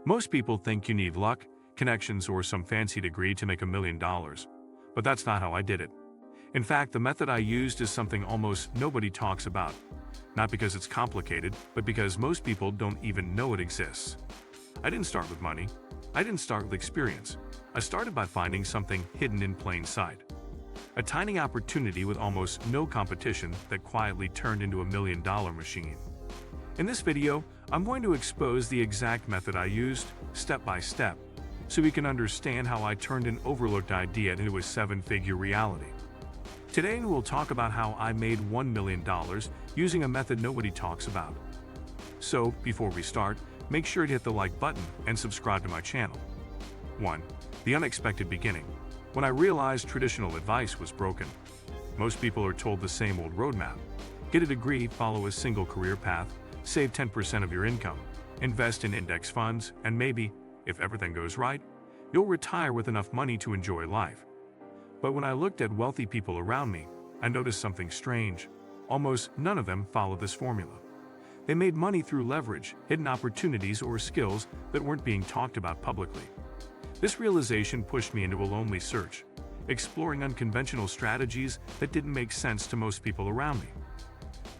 Most people think you need luck, connections, or some fancy degree to make $1 million. But that's not how I did it. In fact, the method I used is something almost nobody talks about. Not because it's complicated, but because most people don't even know it exists. I didn't start with money. I didn't start with experience. I started by finding something hidden in plain sight. A tiny opportunity with almost no competition that quietly turned into $1 million machine. In this video, I'm going to expose the exact method I used, step by step, so we can understand how I turned an overlooked idea into a seven-figure reality. Today we'll talk about how I made $1 million using a method nobody talks about. So, before we start, make sure to hit the like button and subscribe to my channel. 1. The unexpected beginning. When I realized traditional advice was broken. Most people are told the same old roadmap. Get a degree, follow a single career path, save 10% of your income, invest in index funds, and maybe, if everything goes right, you'll retire with enough money to enjoy life. But when I looked at wealthy people around me, I noticed something strange. Almost none of them followed this formula. They made money through leverage, hidden opportunities, or skills that weren't being talked about publicly. This realization pushed me into a lonely search, exploring unconventional strategies that didn't make sense to most people around me.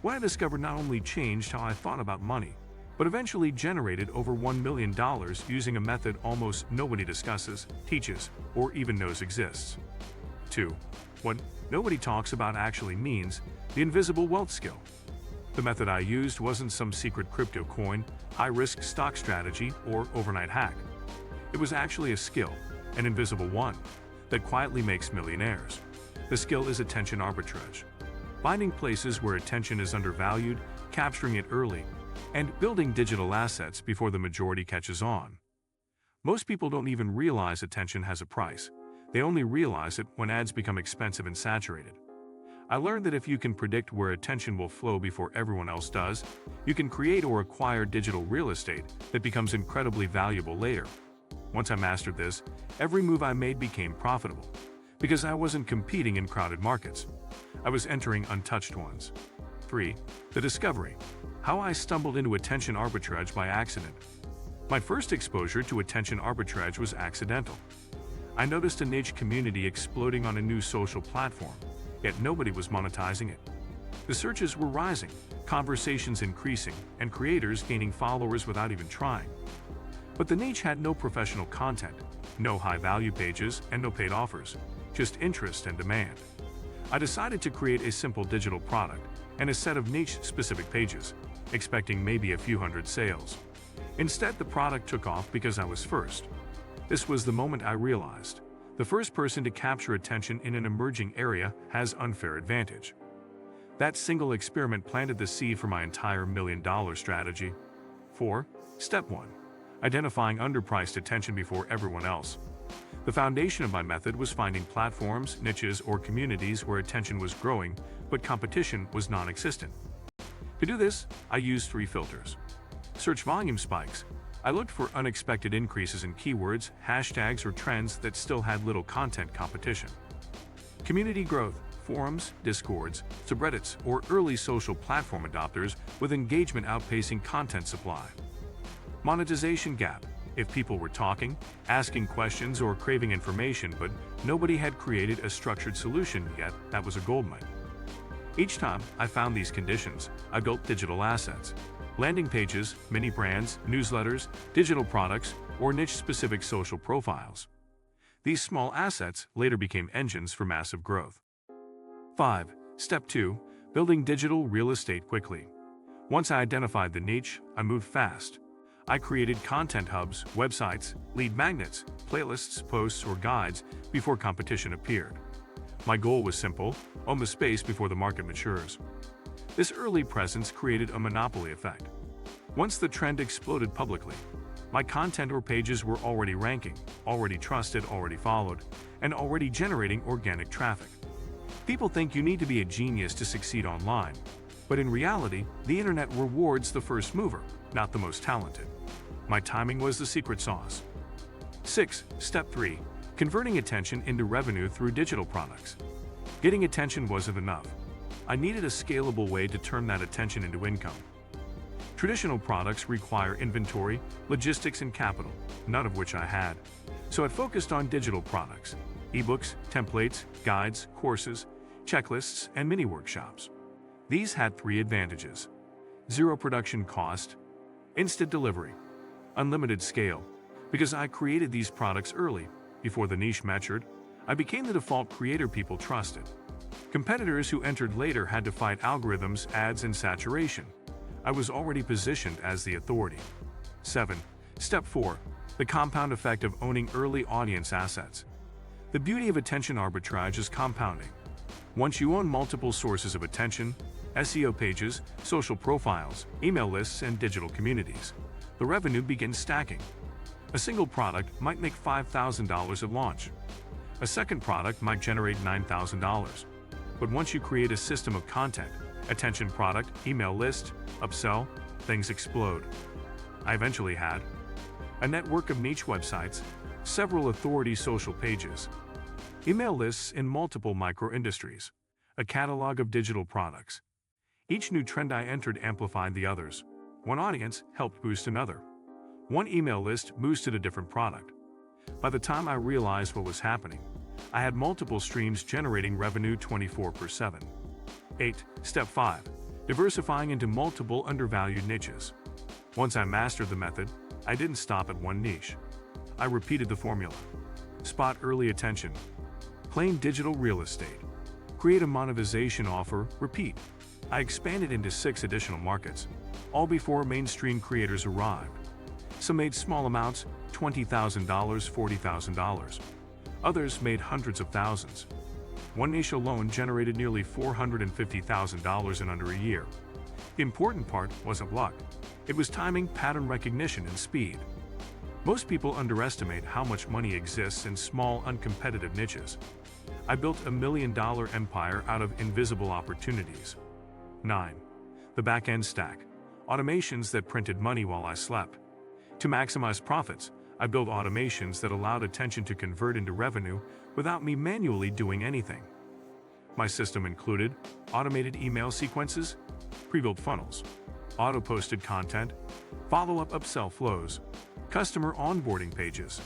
What I discovered not only changed how I thought about money, but eventually generated over $1 million using a method almost nobody discusses, teaches, or even knows exists. 2. What nobody talks about actually means the invisible wealth skill. The method I used wasn't some secret crypto coin, high-risk stock strategy, or overnight hack. It was actually a skill, an invisible one, that quietly makes millionaires. The skill is attention arbitrage. Finding places where attention is undervalued, capturing it early, and building digital assets before the majority catches on. Most people don't even realize attention has a price. They only realize it when ads become expensive and saturated. I learned that if you can predict where attention will flow before everyone else does, you can create or acquire digital real estate that becomes incredibly valuable later. Once I mastered this, every move I made became profitable, because I wasn't competing in crowded markets. I was entering untouched ones. 3. The discovery. How I stumbled into attention arbitrage by accident. My first exposure to attention arbitrage was accidental. I noticed a niche community exploding on a new social platform, yet nobody was monetizing it. The searches were rising, conversations increasing, and creators gaining followers without even trying. But the niche had no professional content, no high-value pages, and no paid offers, just interest and demand. I decided to create a simple digital product and a set of niche-specific pages, expecting maybe a few hundred sales. Instead, the product took off because I was first. This was the moment I realized. The first person to capture attention in an emerging area has unfair advantage. That single experiment planted the seed for my entire $1 million strategy. 4. Step 1. Identifying underpriced attention before everyone else. The foundation of my method was finding platforms, niches, or communities where attention was growing, but competition was non-existent. To do this, I used 3 filters. Search volume spikes. I looked for unexpected increases in keywords, hashtags, or trends that still had little content competition. Community growth. Forums, discords, subreddits, or early social platform adopters with engagement outpacing content supply. Monetization gap. If people were talking, asking questions, or craving information, but nobody had created a structured solution yet, that was a goldmine. Each time I found these conditions, I built digital assets. Landing pages, mini brands, newsletters, digital products, or niche-specific social profiles. These small assets later became engines for massive growth. 5. Step 2. Building digital real estate quickly. Once I identified the niche, I moved fast. I created content hubs, websites, lead magnets, playlists, posts, or guides before competition appeared. My goal was simple: own the space before the market matures. This early presence created a monopoly effect. Once the trend exploded publicly, my content or pages were already ranking, already trusted, already followed, and already generating organic traffic. People think you need to be a genius to succeed online, but in reality, the internet rewards the first mover, not the most talented. My timing was the secret sauce. 6. Step 3. Converting attention into revenue through digital products. Getting attention wasn't enough. I needed a scalable way to turn that attention into income. Traditional products require inventory, logistics, and capital, none of which I had. So I focused on digital products, ebooks, templates, guides, courses, checklists, and mini workshops. These had 3 advantages: zero production cost, instant delivery, unlimited scale. Because I created these products early, before the niche matured, I became the default creator people trusted. Competitors who entered later had to fight algorithms, ads, and saturation. I was already positioned as the authority. 7. Step 4. The compound effect of owning early audience assets. The beauty of attention arbitrage is compounding. Once you own multiple sources of attention, SEO pages, social profiles, email lists, and digital communities, the revenue begins stacking. A single product might make $5,000 at launch. A second product might generate $9,000. But once you create a system of content, attention product, email list, upsell, things explode. I eventually had a network of niche websites, several authority social pages, email lists in multiple micro-industries, a catalog of digital products. Each new trend I entered amplified the others. One audience helped boost another. One email list boosted a different product. By the time I realized what was happening, I had multiple streams generating revenue 24/7. 8. Step 5. Diversifying into multiple undervalued niches. Once I mastered the method, I didn't stop at one niche. I repeated the formula. Spot early attention. Plain digital real estate. Create a monetization offer, repeat. I expanded into 6 additional markets, all before mainstream creators arrived. Some made small amounts, $20,000, $40,000. Others made hundreds of thousands. One niche alone generated nearly $450,000 in under a year. The important part wasn't luck. It was timing, pattern recognition, and speed. Most people underestimate how much money exists in small, uncompetitive niches. I built a $1 million empire out of invisible opportunities. 9. The back-end stack. Automations that printed money while I slept. To maximize profits, I built automations that allowed attention to convert into revenue without me manually doing anything. My system included automated email sequences, pre-built funnels, auto-posted content, follow-up upsell flows, customer onboarding pages,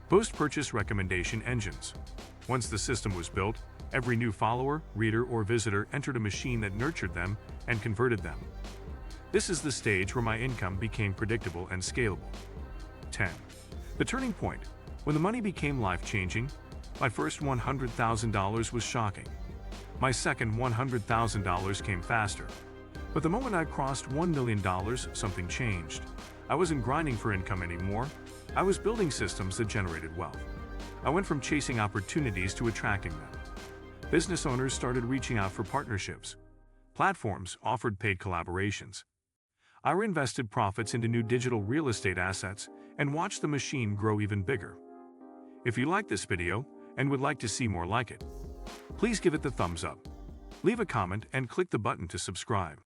post-purchase recommendation engines. Once the system was built, every new follower, reader, or visitor entered a machine that nurtured them and converted them. This is the stage where my income became predictable and scalable. 10. The turning point. When the money became life-changing, my first $100,000 was shocking. My second $100,000 came faster. But the moment I crossed $1 million, something changed. I wasn't grinding for income anymore. I was building systems that generated wealth. I went from chasing opportunities to attracting them. Business owners started reaching out for partnerships. Platforms offered paid collaborations. I reinvested profits into new digital real estate assets and watched the machine grow even bigger. If you like this video and would like to see more like it, please give it the thumbs up. Leave a comment and click the button to subscribe.